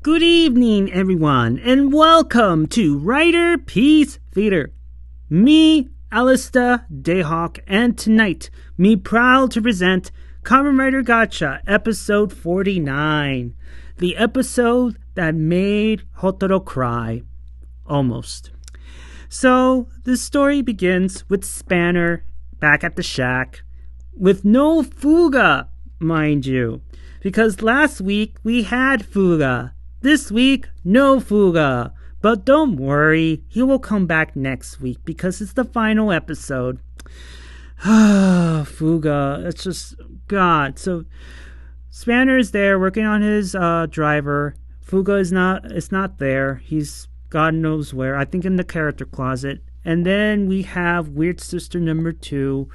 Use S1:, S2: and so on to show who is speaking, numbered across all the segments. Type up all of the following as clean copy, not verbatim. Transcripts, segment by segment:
S1: Good evening, everyone, and welcome to Riderpiece Theater. Me, Alistair Dayhawk, and tonight, me proud to present Kamen Rider Gacha, episode 49. The episode that made Hotaro cry. Almost. So, the story begins with Spanner back at the shack, with no Fuga, mind you. Because last week we had Fuga. This week, no Fuga. But don't worry, he will come back next week because it's the final episode. Fuga, it's just, God. So, Spanner is there working on his driver. Fuga is not there. He's God knows where. I think in the character closet. And then we have Weird Sister number 2.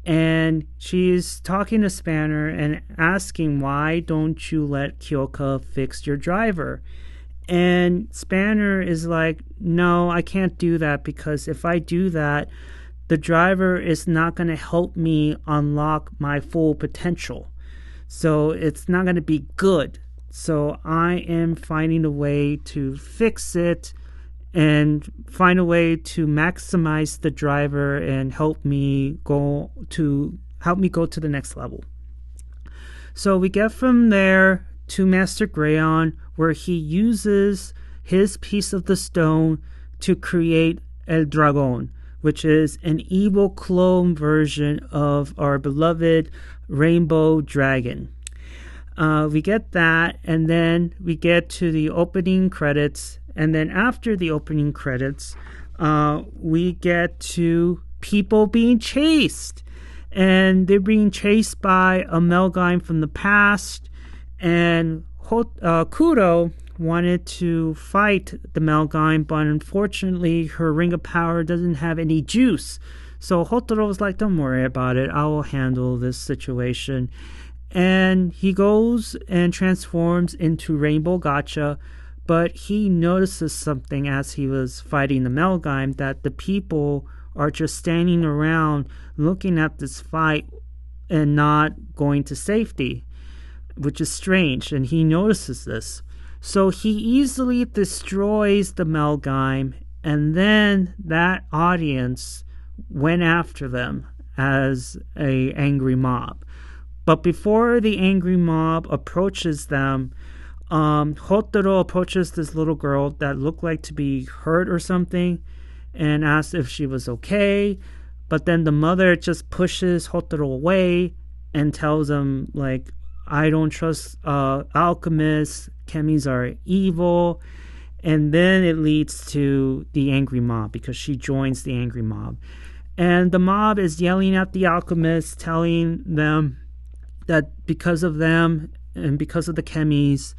S1: And she's talking to Spanner and asking, why don't you let Kyoka fix your driver? And Spanner is like, no, I can't do that because if I do that, the driver is not going to help me unlock my full potential. So it's not going to be good. So I am finding a way to fix it and find a way to maximize the driver and help me go to the next level. So we get from there to Master Geryon, where he uses his piece of the stone to create El Dragon, which is an evil clone version of our beloved Rainbow Dragon. We get that, and then we get to the opening credits. And then after the opening credits, we get to people being chased. And they're being chased by a Melgime from the past. And Kuro wanted to fight the Melgime, but unfortunately her Ring of Power doesn't have any juice. So Hotaro was like, don't worry about it. I will handle this situation. And he goes and transforms into Rainbow Gacha. But he notices something as he was fighting the Melgime, that the people are just standing around looking at this fight and not going to safety, which is strange, and he notices this. So he easily destroys the Melgime, and then that audience went after them as an angry mob. But before the angry mob approaches them, Hotaro approaches this little girl that looked like to be hurt or something and asks if she was okay. But then the mother just pushes Hotaro away and tells him, like, I don't trust alchemists. Chemies are evil. And then it leads to the angry mob because she joins the angry mob. And the mob is yelling at the alchemists, telling them that because of them and because of the chemies,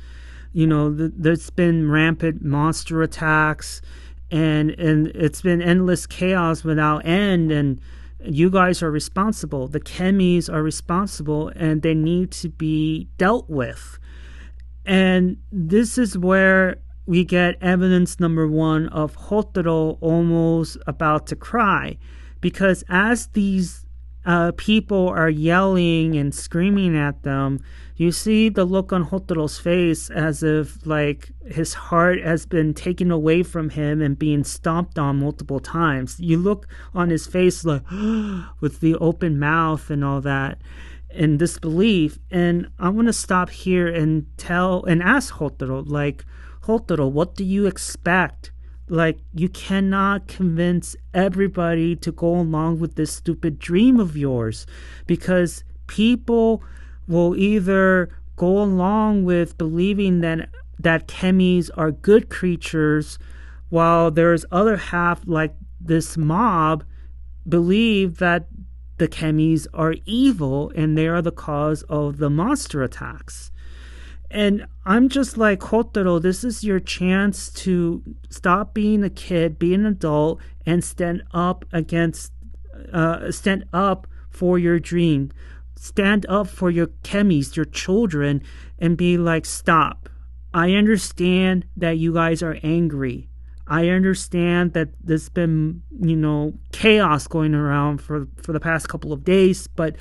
S1: you know, there's been rampant monster attacks and it's been endless chaos without end, and you guys are responsible. The chemies are responsible and they need to be dealt with. And this is where we get evidence number 1 of Hotaro almost about to cry, because as these people are yelling and screaming at them, you see the look on Hotaro's face as if like his heart has been taken away from him and being stomped on multiple times. You look on his face like with the open mouth and all that in disbelief. And I want to stop here and ask Hotaro, like, Hotaro, what do you expect? Like, you cannot convince everybody to go along with this stupid dream of yours, because people will either go along with believing that chemies are good creatures, while there's other half, like this mob, believe that the chemies are evil and they are the cause of the monster attacks. And I'm just like, Hotaro, this is your chance to stop being a kid, be an adult, and stand up for your dream. Stand up for your chemies, your children, and be like, stop. I understand that you guys are angry. I understand that there's been, chaos going around for the past couple of days, but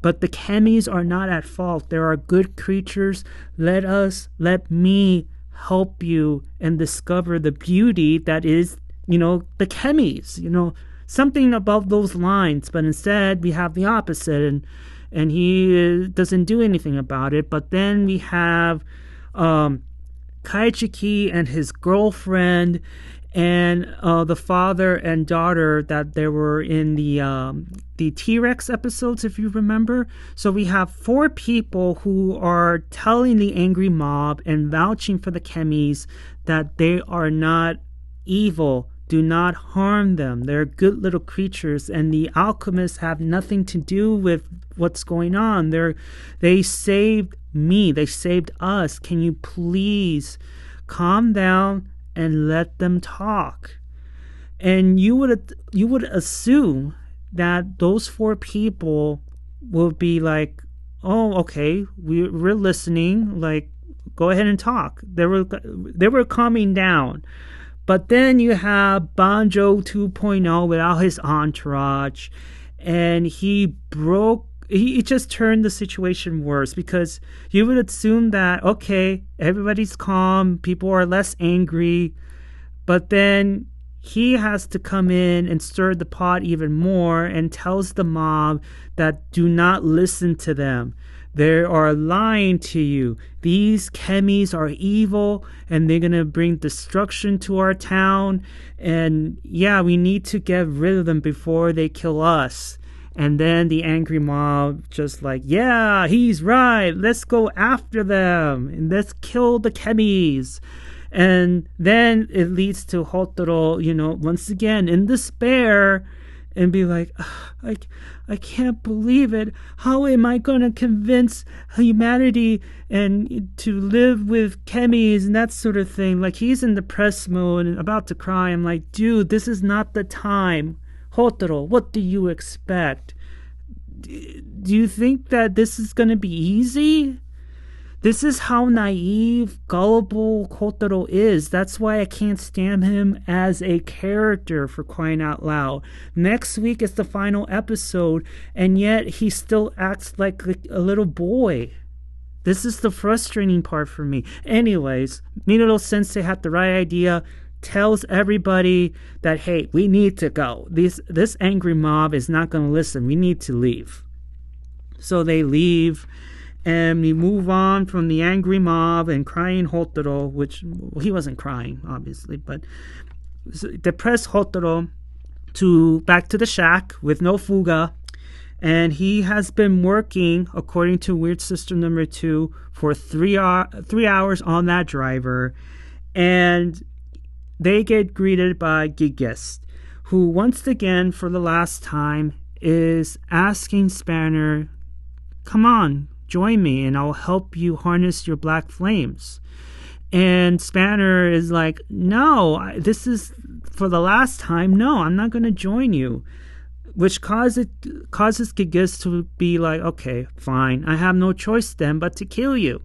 S1: the chemies are not at fault. There are good creatures. Let me help you and discover the beauty that is, the chemies, something about those lines. But instead, we have the opposite, and he doesn't do anything about it. But then we have Kaichiki and his girlfriend, and the father and daughter that they were in the T-Rex episodes, if you remember. So we have 4 people who are telling the angry mob and vouching for the chemies that they are not evil. Do not harm them. They're good little creatures, and the alchemists have nothing to do with what's going on. They saved me. They saved us. Can you please calm down and let them talk? And you would assume that those 4 people will be like, oh, okay, we're listening. Like, go ahead and talk. They were calming down. But then you have Banjo 2.0 without his entourage, and he just turned the situation worse, because you would assume that, okay, everybody's calm, people are less angry, but then he has to come in and stir the pot even more and tells the mob that do not listen to them. They are lying to you. These chemies are evil, and they're going to bring destruction to our town. And yeah, we need to get rid of them before they kill us. And then the angry mob just like, yeah, he's right. Let's go after them and let's kill the chemies. And then it leads to Hotaro, once again in despair, and be like, I can't believe it. How am I going to convince humanity and to live with chemies and that sort of thing? Like, he's in depressed mode and about to cry. I'm like, dude, this is not the time. Hotaro, what do you expect? Do you think that this is going to be easy? This is how naive, gullible Hotaro is. That's why I can't stand him as a character, for crying out loud. Next week is the final episode, and yet he still acts like a little boy. This is the frustrating part for me. Anyways, Minato Sensei had the right idea. Tells everybody that, hey, we need to go. This angry mob is not going to listen. We need to leave. So they leave. And we move on from the angry mob and crying Hotaro, which, he wasn't crying, obviously, but depressed Hotaro back to the shack with no Fuga. And he has been working, according to Weird Sister number 2, for 3 hours on that driver. And they get greeted by Gigist, who once again, for the last time, is asking Spanner, come on, join me and I'll help you harness your black flames. And Spanner is like, no, this is for the last time. No, I'm not going to join you. Which causes Gigist to be like, okay, fine. I have no choice then but to kill you.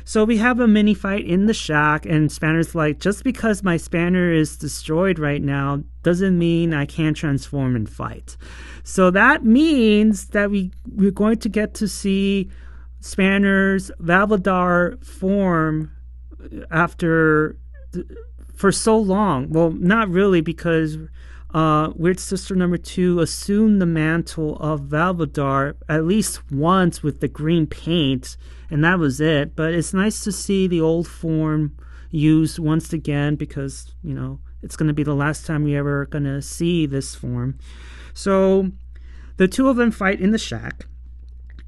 S1: So we have a mini fight in the shack, and Spanner's like, just because my Spanner is destroyed right now doesn't mean I can't transform and fight. So that means that we're going to get to see Spanner's Valvadar form for so long. Well, not really, because Weird Sister number 2 assumed the mantle of Valvadar at least once with the green paint, and that was it. But it's nice to see the old form used once again, because, it's going to be the last time we're ever going to see this form. So the two of them fight in the shack,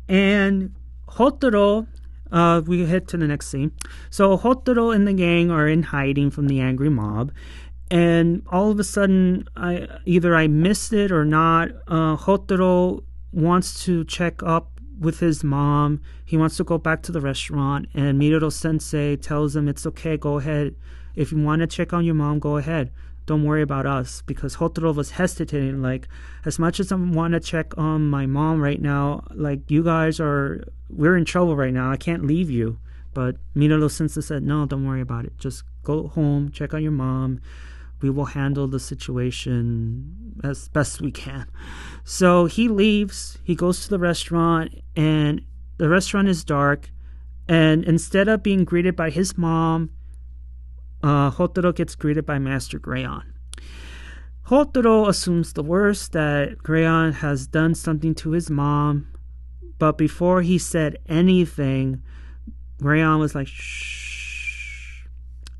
S1: and Hotaro, we head to the next scene. So Hotaro and the gang are in hiding from the angry mob, and all of a sudden, I missed it or not, Hotaro wants to check up with his mom. He wants to go back to the restaurant, and Minato Sensei tells him it's okay, go ahead. If you want to check on your mom, go ahead. Don't worry about us, because Hotaro was hesitating, like, as much as I want to check on my mom right now, like, we're in trouble right now. I can't leave you. But Minato Sensei said, no, don't worry about it. Just go home, check on your mom. We will handle the situation as best we can. So he leaves. He goes to the restaurant, and the restaurant is dark. And instead of being greeted by his mom, Hotaro gets greeted by Master Geryon. Hotaro assumes the worst, that Geryon has done something to his mom, but before he said anything, Geryon was like, shh,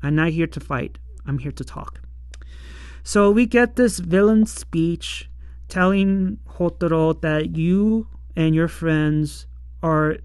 S1: I'm not here to fight, I'm here to talk. So we get this villain speech telling Hotaro that you and your friends are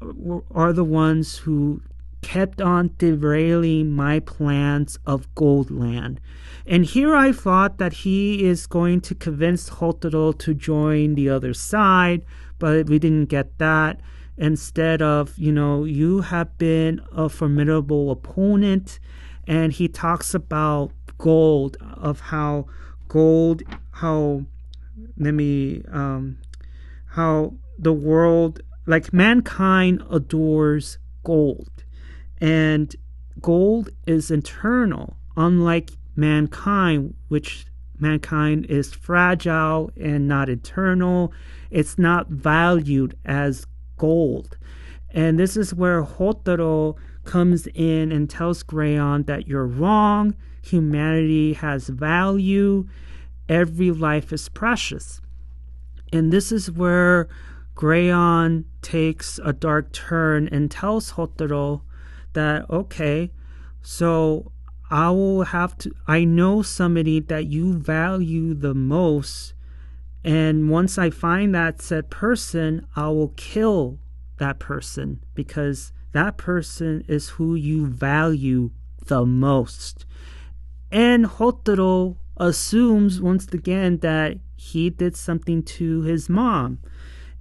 S1: the ones who kept on derailing my plans of Goldland. And here I thought that he is going to convince Hotaro to join the other side, but we didn't get that. Instead of, you have been a formidable opponent. And he talks about gold, of how the world, like mankind adores gold. And gold is eternal, unlike mankind, which mankind is fragile and not eternal. It's not valued as gold. And this is where Hotaro comes in and tells Geryon that you're wrong, humanity has value, every life is precious. And this is where Geryon takes a dark turn and tells Hotaro that, okay, so I know somebody that you value the most, and once I find that said person, I will kill that person, because that person is who you value the most. And Hotaro assumes once again that he did something to his mom,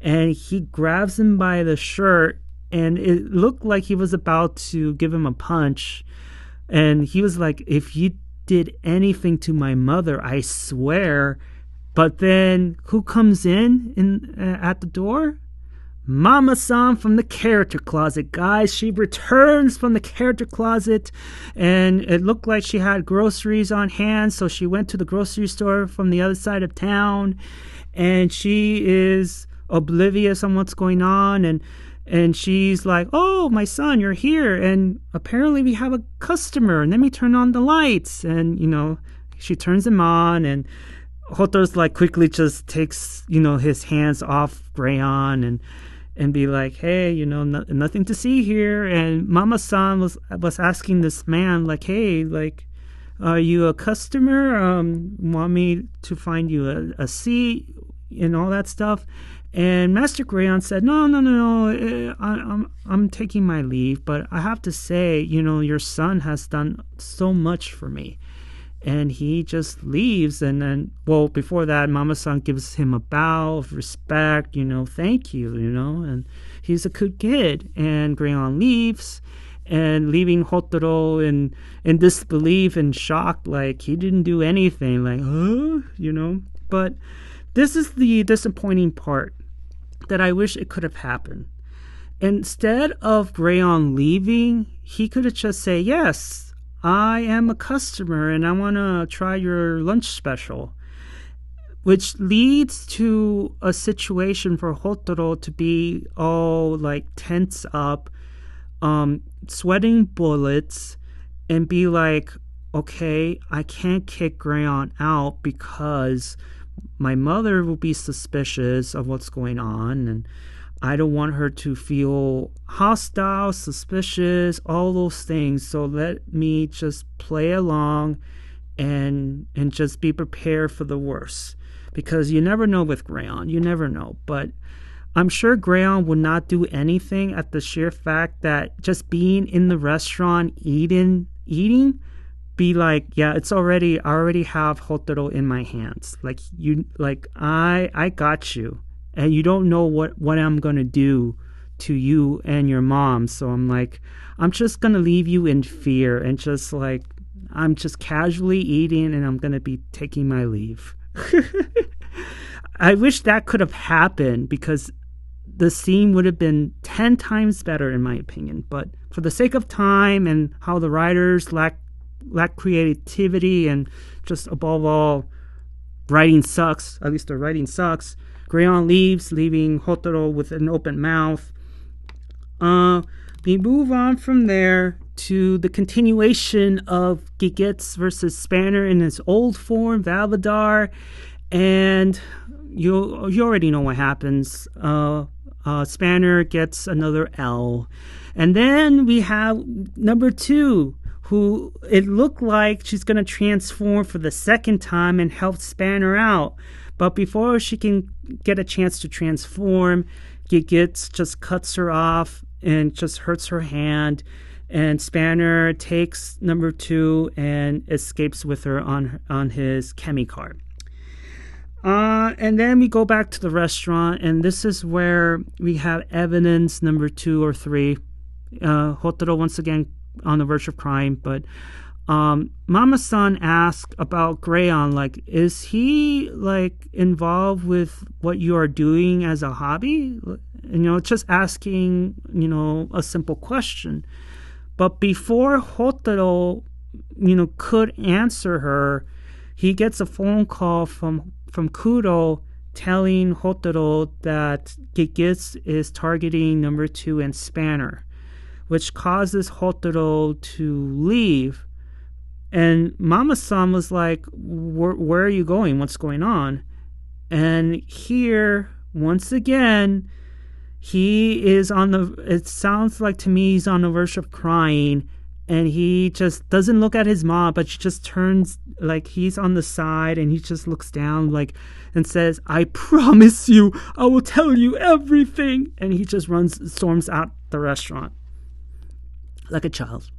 S1: and he grabs him by the shirt, and it looked like he was about to give him a punch. And he was like, if you did anything to my mother, I swear. But then who comes in at the door? Mama-san from the character closet, guys. She returns from the character closet, and it looked like she had groceries on hand, so she went to the grocery store from the other side of town, and she is oblivious on what's going on, and she's like, oh, my son, you're here, and apparently we have a customer, and let me turn on the lights. And she turns them on, and Hotaro's like quickly just takes his hands off Geryon and be like, hey, nothing to see here. And Mama-san was asking this man, like, hey, like, are you a customer? Want me to find you a seat and all that stuff? And Master Geryon said, no, I'm taking my leave, but I have to say, your son has done so much for me. And he just leaves, and then, before that, Mama-san gives him a bow of respect, thank you, and he's a good kid. And Geryon leaves, and leaving Hotaro in disbelief and shock, like he didn't do anything, like, But this is the disappointing part, that I wish it could have happened. Instead of Geryon leaving, he could have just said, yes, I am a customer and I want to try your lunch special, which leads to a situation for Hotaro to be all like tense up, sweating bullets, and be like, okay, I can't kick Geryon out because my mother will be suspicious of what's going on, and I don't want her to feel hostile, suspicious, all those things. So let me just play along and just be prepared for the worst. Because you never know with Geryon. You never know. But I'm sure Geryon would not do anything at the sheer fact that just being in the restaurant eating, be like, yeah, I already have Hotaro in my hands. I got you. And you don't know what I'm going to do to you and your mom. So I'm just going to leave you in fear, and just like, I'm just casually eating and I'm going to be taking my leave. I wish that could have happened, because the scene would have been 10 times better in my opinion. But for the sake of time and how the writers lack creativity, and just above all, writing sucks, at least the writing sucks, Geryon leaves, leaving Hotaro with an open mouth. We move on from there to the continuation of Gigist versus Spanner in his old form, Valvadar, and you already know what happens. Spanner gets another L. And then we have number 2, who it looked like she's going to transform for the second time and help Spanner out. But before she can get a chance to transform, Gigist just cuts her off and just hurts her hand. And Spanner takes number 2 and escapes with her on his chemi car. And then we go back to the restaurant, and this is where we have evidence number 2 or 3. Hotaro once again on the verge of crying, but Mama-san asked about Geryon, like, is he like involved with what you are doing as a hobby? Just asking, a simple question. But before Hotaro, could answer her, he gets a phone call from Kuro telling Hotaro that Gigist is targeting number 2 and Spanner, which causes Hotaro to leave. And Mama-san was like, where are you going? What's going on? And here, once again, he is it sounds like to me he's on the verge of crying, and he just doesn't look at his mom, but she just turns, like he's on the side, and he just looks down and says, I promise you, I will tell you everything. And he just storms out the restaurant like a child.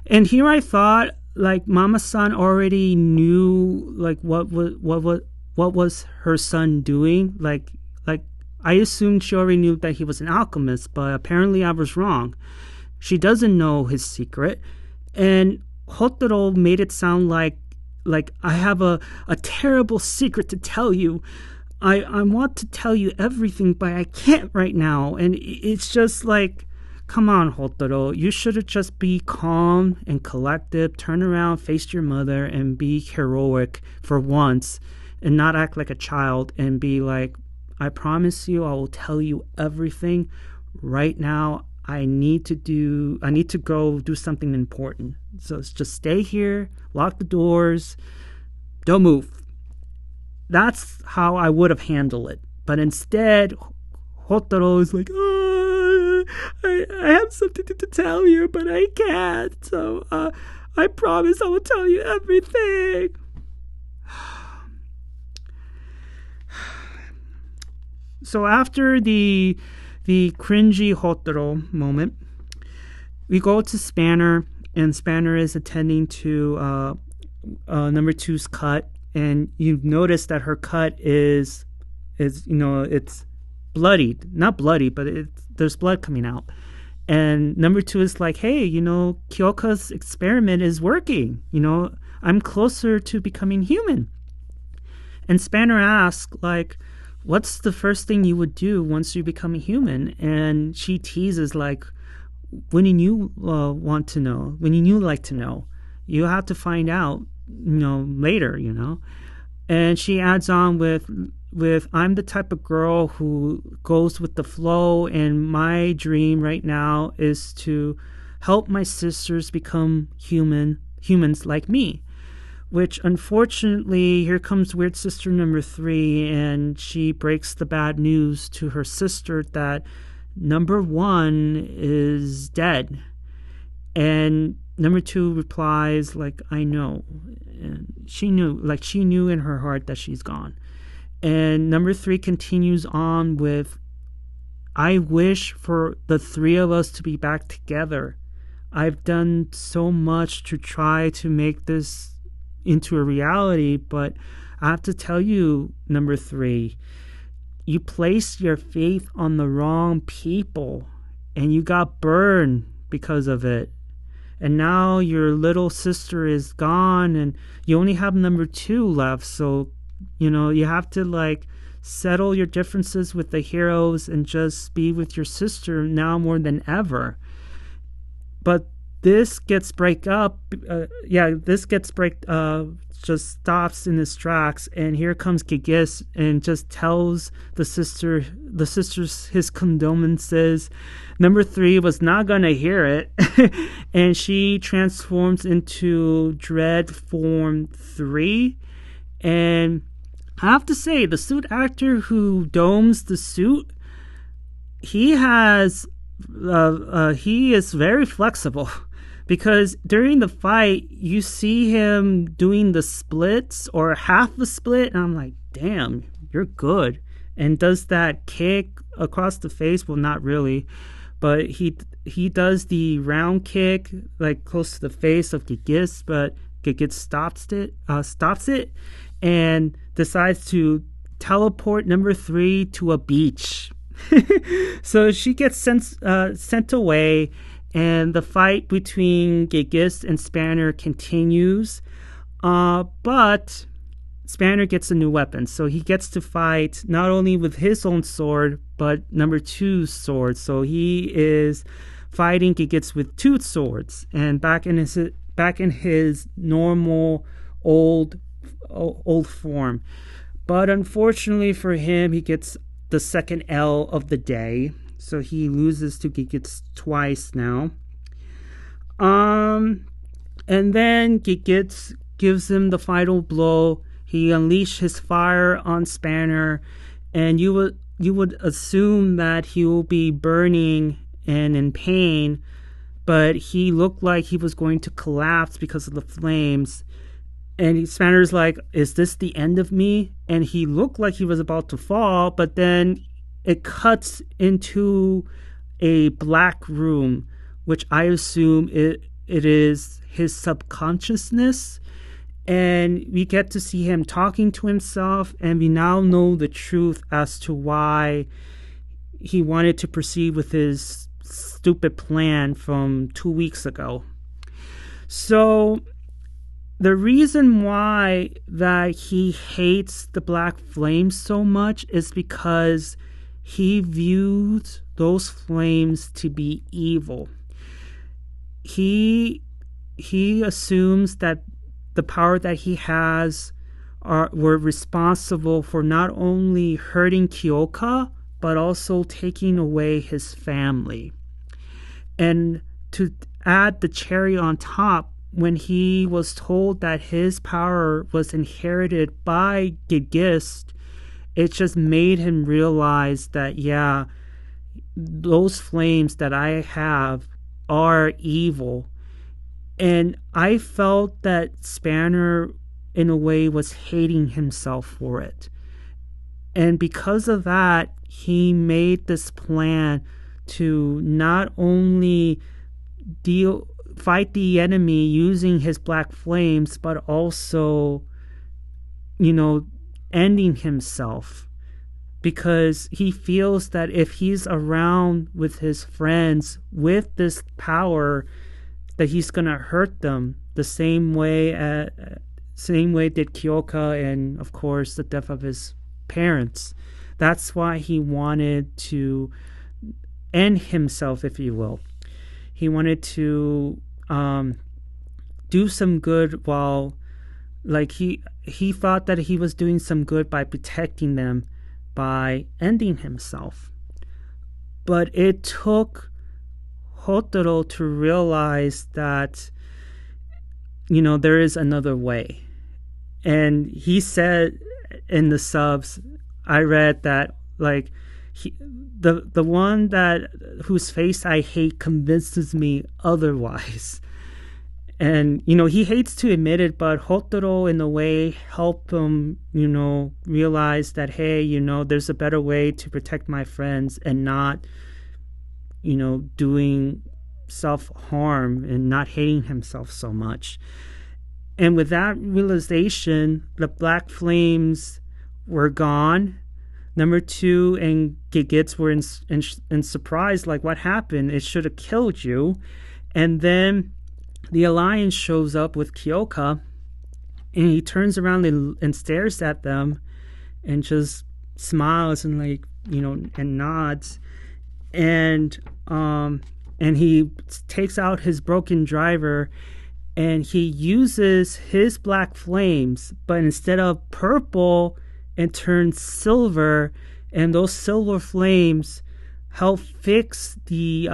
S1: And here I thought, like, Mama-san already knew, like, what was her son doing. Like I assumed she already knew that he was an alchemist, but apparently I was wrong. She doesn't know his secret. And Hotaro made it sound like I have a terrible secret to tell you. I want to tell you everything, but I can't right now. And it's just like, come on, Hotaro. You should have just be calm and collective, turn around, face your mother, and be heroic for once, and not act like a child and be like, I promise you, I will tell you everything. Right now, I need to go do something important. So just stay here, lock the doors, don't move. That's how I would have handled it. But instead, Hotaro is like, I have something to tell you, but I can't. So I promise I will tell you everything. So after the cringy Hotaro moment, we go to Spanner, and Spanner is attending to number 2's cut, and you notice that her cut is it's bloodied, not bloody, but there's blood coming out. And number 2 is like, hey, Kyoka's experiment is working. I'm closer to becoming human. And Spanner asks, like, what's the first thing you would do once you become a human? And she teases, like, wouldn't you want to know? Wouldn't you like to know? You have to find out, later, And she adds on with I'm the type of girl who goes with the flow, and my dream right now is to help my sisters become humans like me. Which, unfortunately, here comes weird sister number 3, and she breaks the bad news to her sister that number 1 is dead. And number 2 replies, like, I know. And she knew in her heart that she's gone. And number 3 continues on with, I wish for the 3 of us to be back together. I've done so much to try to make this into a reality, but I have to tell you, number 3, you placed your faith on the wrong people, and you got burned because of it. And now your little sister is gone, and you only have number 2 left. So, you have to, like, settle your differences with the heroes and just be with your sister now more than ever. But this gets just stops in his tracks, and here comes Gigist and just tells the sisters his condolences. Number 3 was not gonna hear it, and she transforms into Dread Form 3. And I have to say, the suit actor who domes the suit, he is very flexible. Because during the fight, you see him doing the splits or half the split, and I'm like, damn, you're good. And does that kick across the face? Well, not really. But he does the round kick, like close to the face of Gigist, but Gigist stops it, and decides to teleport number 3 to a beach. So she gets sent away. And the fight between Gigist and Spanner continues. But Spanner gets a new weapon. So he gets to fight not only with his own sword, but number 2's sword. So he is fighting Gigist with 2 swords. And back in his normal old form. But unfortunately for him, he gets the second L of the day. So he loses to Gigist twice now. And then Gigist gives him the final blow. He unleashed his fire on Spanner, and you would assume that he will be burning and in pain, but he looked like he was going to collapse because of the flames. And Spanner's like, "Is this the end of me?" And he looked like he was about to fall, but then it cuts into a black room, which I assume it is his subconsciousness. And we get to see him talking to himself, and we now know the truth as to why he wanted to proceed with his stupid plan from 2 weeks ago. So the reason why that he hates the black flames so much is because he views those flames to be evil. He assumes that the power that he has were responsible for not only hurting Kyoka, but also taking away his family. And to add the cherry on top, when he was told that his power was inherited by Gigist, it just made him realize that, yeah, those flames that I have are evil. And I felt that Spanner, in a way, was hating himself for it. And because of that, he made this plan to not only fight the enemy using his black flames, but also, ending himself, because he feels that if he's around with his friends with this power, that he's gonna hurt them the same way did Kyoka, and of course the death of his parents. That's why he wanted to end himself, if you will. He wanted to do some good while, like, he thought that he was doing some good by protecting them, by ending himself. But it took Hotaro to realize that, there is another way. And he said in the subs, I read that, like, the one whose face I hate convinces me otherwise. And, he hates to admit it, but Hotaro, in a way, helped him, realize that, hey, there's a better way to protect my friends and not, doing self-harm and not hating himself so much. And with that realization, the black flames were gone. Number 2 and Gigits were in surprise, like, what happened? It should have killed you. And then the Alliance shows up with Kyoka, and he turns around and stares at them and just smiles and, like, and nods. And and he takes out his broken driver, and he uses his black flames, but instead of purple, it turns silver, and those silver flames help fix the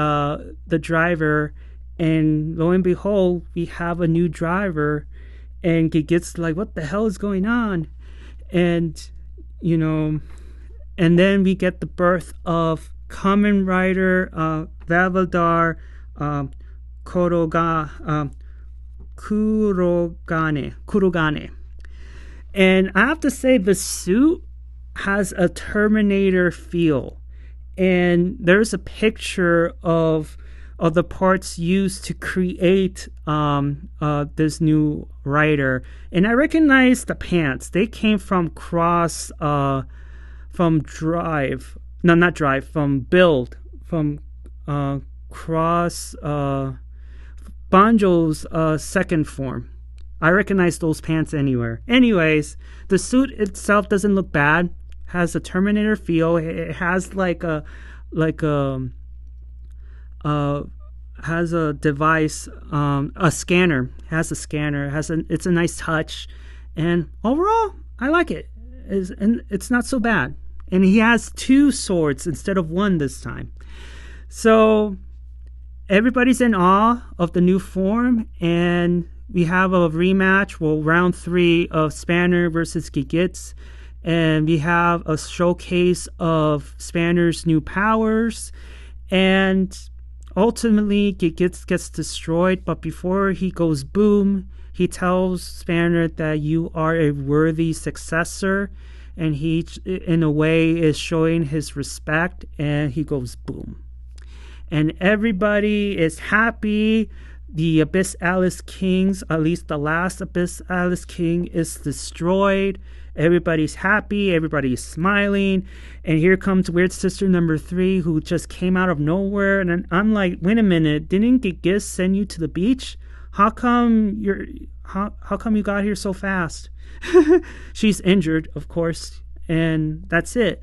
S1: driver, and lo and behold, we have a new driver, and Gigist like, what the hell is going on? And and then we get the birth of Kamen Rider Valvaldar Kurogane. And I have to say, the suit has a Terminator feel. And there's a picture of the parts used to create this new rider. And I recognize the pants. They came from Build, from Banjo's second form. I recognize those pants anywhere. Anyways, the suit itself doesn't look bad. Has a Terminator feel. It has has a device, a scanner. Has a scanner. It's a nice touch, and overall, I like it. And it's not so bad. And he has 2 swords instead of 1 this time. So everybody's in awe of the new form, and we have a rematch, round 3 of Spanner versus Gigist, and we have a showcase of Spanner's new powers, and ultimately Gigist gets destroyed, but before he goes boom, he tells Spanner that you are a worthy successor, and he, in a way, is showing his respect, and he goes boom. And everybody is happy. The Abyss Alice Kings, at least the last Abyss Alice King, is destroyed. Everybody's happy. Everybody's smiling. And here comes Weird Sister number 3, who just came out of nowhere. And I'm like, wait a minute, didn't Gigist send you to the beach? How come you got here so fast? She's injured, of course, and that's it.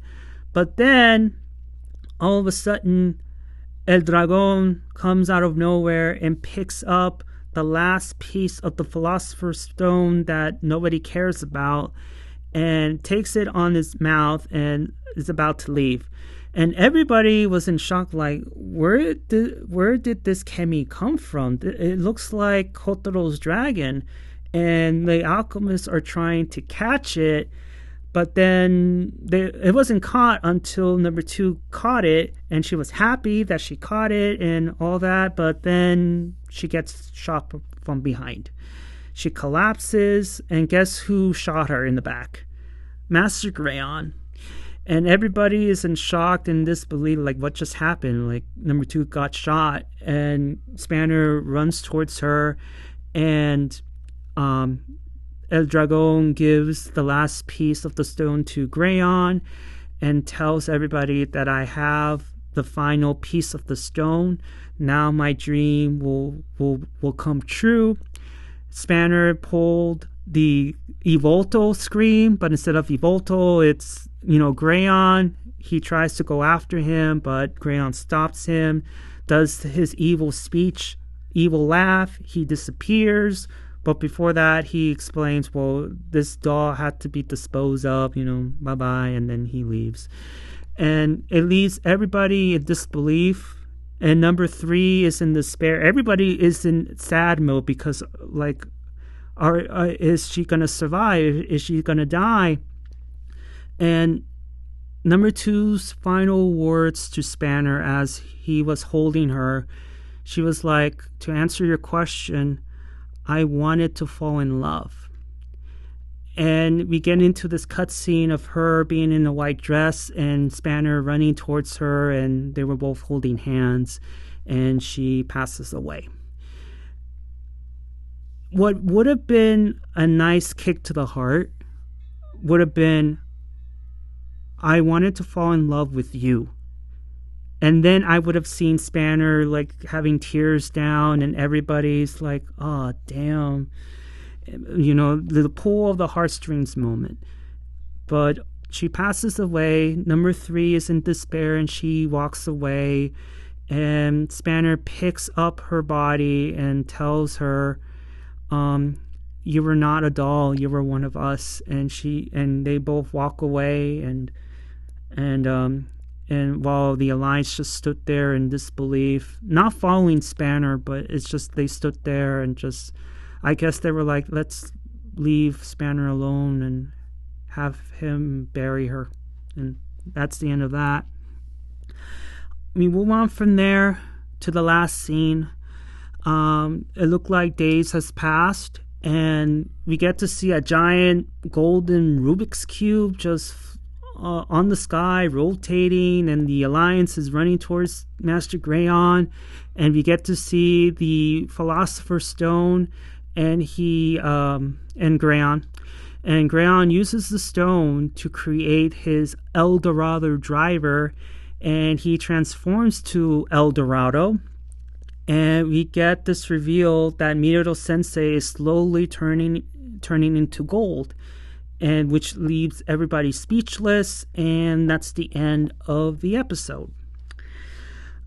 S1: But then, all of a sudden, El Dragon comes out of nowhere and picks up the last piece of the Philosopher's Stone that nobody cares about, and takes it on his mouth and is about to leave. And everybody was in shock, like, where did this chemi come from? It looks like Hotaro's dragon. And the alchemists are trying to catch it, but then it wasn't caught until number 2 caught it, and she was happy that she caught it and all that, but then she gets shot from behind. She collapses, and guess who shot her in the back? Master Geryon. And everybody is in shock and disbelief, like, what just happened? Like, number 2 got shot, and Spanner runs towards her, and El Dragon gives the last piece of the stone to Geryon and tells everybody that I have the final piece of the stone. Now my dream will come true. Spanner pulled the Evolto scream, but instead of Evolto, it's, Geryon. He tries to go after him, but Geryon stops him, does his evil speech, evil laugh. He disappears. But before that, he explains, well, this doll had to be disposed of, bye-bye, and then he leaves. And it leaves everybody in disbelief. And number 3 is in despair. Everybody is in sad mode because, like, is she going to survive? Is she going to die? And number 2's final words to Spanner as he was holding her, she was like, to answer your question, I wanted to fall in love. And we get into this cutscene of her being in a white dress and Spanner running towards her, and they were both holding hands, and she passes away. What would have been a nice kick to the heart would have been, I wanted to fall in love with you. And then I would have seen Spanner like having tears down, and everybody's like, oh, damn. The pull of the heartstrings moment. But she passes away. Number 3 is in despair, and she walks away. and Spanner picks up her body and tells her, you were not a doll, you were one of us. And they both walk away, and while the Alliance just stood there in disbelief, not following Spanner, but it's just they stood there and just, I guess they were like, let's leave Spanner alone and have him bury her. And that's the end of that. We move on from there to the last scene. It looked like days has passed, and we get to see a giant golden Rubik's Cube just on the sky, rotating, and the Alliance is running towards Master Geryon, and we get to see the Philosopher's Stone, and Geryon. And Geryon uses the stone to create his El Dorado driver, and he transforms to El Dorado. And we get this reveal that Miruto Sensei is slowly turning into gold, and which leaves everybody speechless, and that's the end of the episode.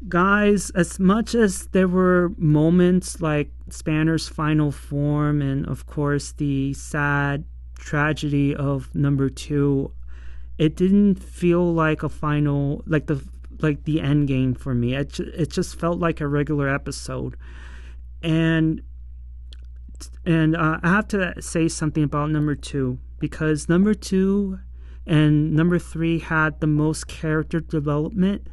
S1: Guys, as much as there were moments like Spanner's final form and of course the sad tragedy of number 2, it didn't feel like a final, like the end game for me. It just felt like a regular episode. And I have to say something about number 2, because number 2 and number 3 had the most character development,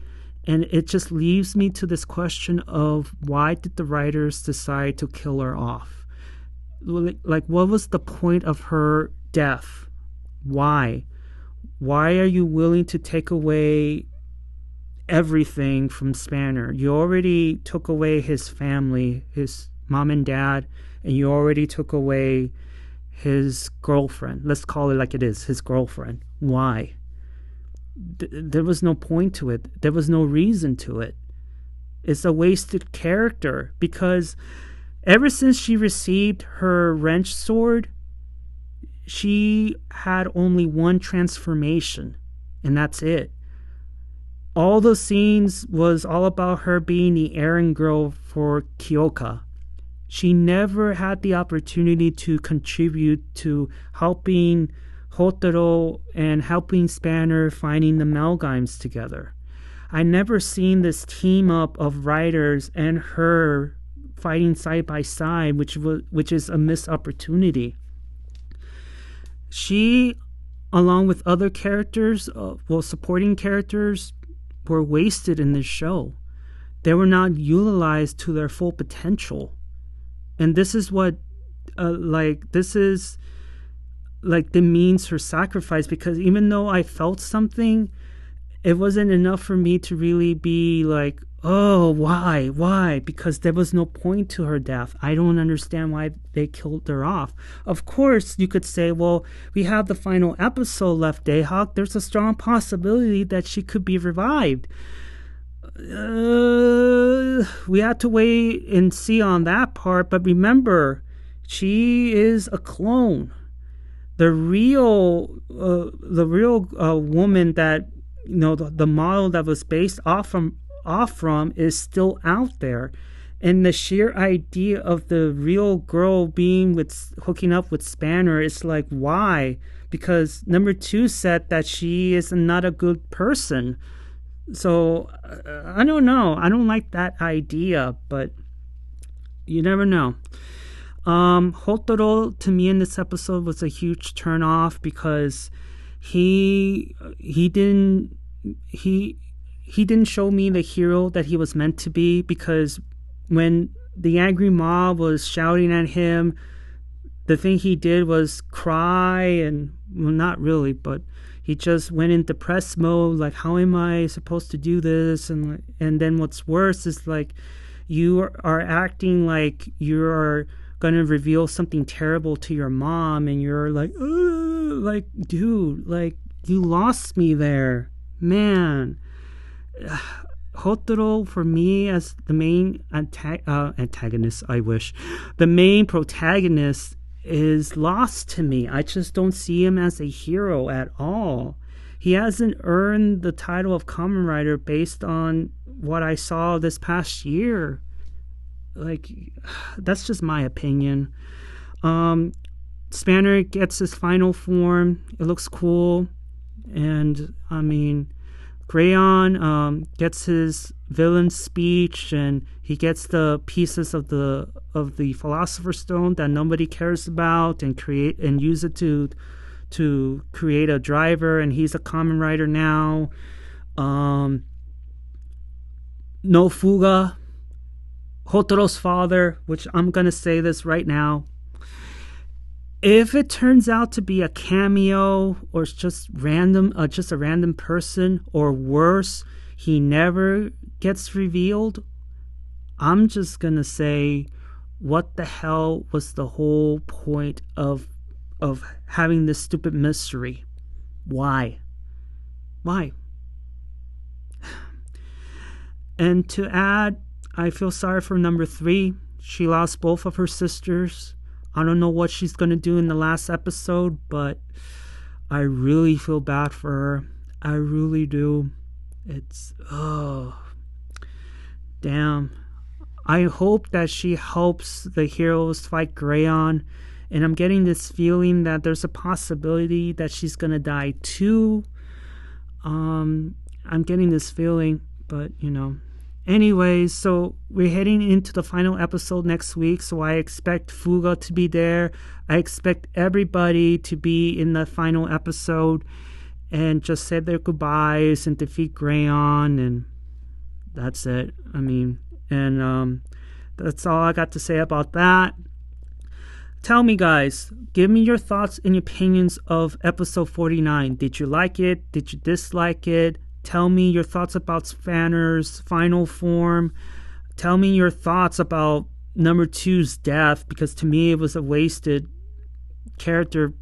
S1: and it just leaves me to this question of, why did the writers decide to kill her off? Like, what was the point of her death? Why are you willing to take away everything from Spanner? You already took away his family, his mom and dad, and you already took away his girlfriend. Let's call it like it is, his girlfriend. Why? There was no point to it. There was no reason to it. It's a wasted character, because ever since she received her wrench sword, she had only one transformation, and that's it. All the scenes was all about her being the errand girl for Kyoka. She never had the opportunity to contribute to helping Hotaro and helping Spanner finding the Amalgames together. I never seen this team up of writers and her fighting side by side, which is a missed opportunity. She, along with other characters, supporting characters, were wasted in this show. They were not utilized to their full potential. And this is what, demeans her sacrifice, because even though I felt something, it wasn't enough for me to really be like, oh, why? Because there was no point to her death. I don't understand why they killed her off. Of course, you could say, well, we have the final episode left, Dayhawk. There's a strong possibility that she could be revived. We have to wait and see on that part. But remember, she is a clone. The real woman that, the model that was based off from is still out there. And the sheer idea of the real girl hooking up with Spanner is like, why? Because number 2 said that she is not a good person. So I don't know. I don't like that idea, but you never know. Hotaro, to me in this episode, was a huge turn off, because he didn't show me the hero that he was meant to be. Because when the angry mob was shouting at him, the thing he did was cry, and, well, not really, but he just went in depressed mode, like, how am I supposed to do this? And then what's worse is, like, you are acting like you're going to reveal something terrible to your mom, and you're like, dude, like, you lost me there, man. Hotaro, for me, as the main antagonist, the main protagonist, is lost to me. I just don't see him as a hero at all. he hasn't earned the title of Kamen Rider based on what I saw this past year. Like, that's just my opinion. Spanner gets his final form. It looks cool. And, I mean, Geryon gets his villain speech, and he gets the pieces of the Philosopher's Stone that nobody cares about, and use it to create a driver, and he's a Kamen Rider now. No Fuga, Hotaro's father, which I'm gonna say this right now. If it turns out to be a cameo, or it's just a random person, or worse, he never gets revealed, I'm just gonna say, what the hell was the whole point of having this stupid mystery? Why? And to add, I feel sorry for number 3. She lost both of her sisters. I don't know what she's going to do in the last episode, but I really feel bad for her. I really do. It's, damn. I hope that she helps the heroes fight Geryon, and I'm getting this feeling that there's a possibility that she's going to die too. I'm getting this feeling, but, Anyways, so we're heading into the final episode next week, so I expect Fuga to be there. I expect everybody to be in the final episode and just say their goodbyes and defeat Geryon, and that's it. That's all I got to say about that. Tell me, guys, give me your thoughts and opinions of episode 49. Did you like it? Did you dislike it? Tell me your thoughts about Spanner's final form. Tell me your thoughts about number 2's death, because to me it was a wasted character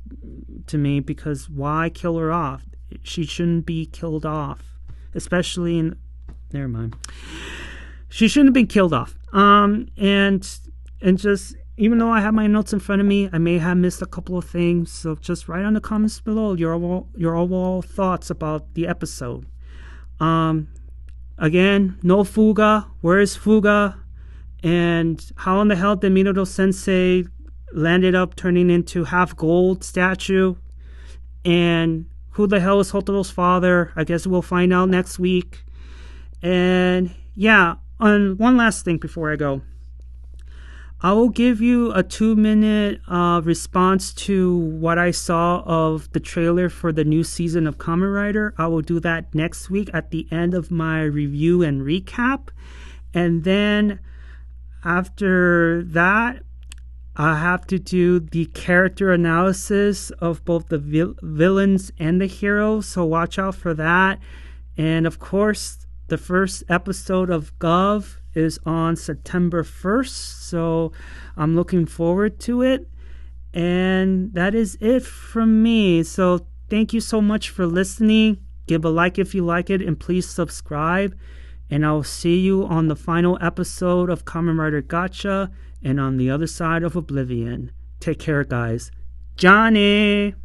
S1: to me, because why kill her off? She shouldn't be killed off. Especially in... Never mind. She shouldn't have been killed off. And just... Even though I have my notes in front of me, I may have missed a couple of things. So just write on the comments below your overall thoughts about the episode. Again, no Fuga. Where is Fuga? And how in the hell did Minato Sensei landed up turning into half gold statue? And who the hell is Hotaro's father? I guess we'll find out next week. And yeah, and one last thing before I go. I will give you a 2-minute response to what I saw of the trailer for the new season of Kamen Rider. I will do that next week at the end of my review and recap. And then after that, I have to do the character analysis of both the villains and the heroes. So watch out for that. And of course, the first episode of Gov is on September 1st, so I'm looking forward to it. And that is it from me. So thank you so much for listening. Give a like if you like it, and please subscribe. And I'll see you on the final episode of Kamen Rider Gotcha and on the other side of Oblivion. Take care, guys. Johnny!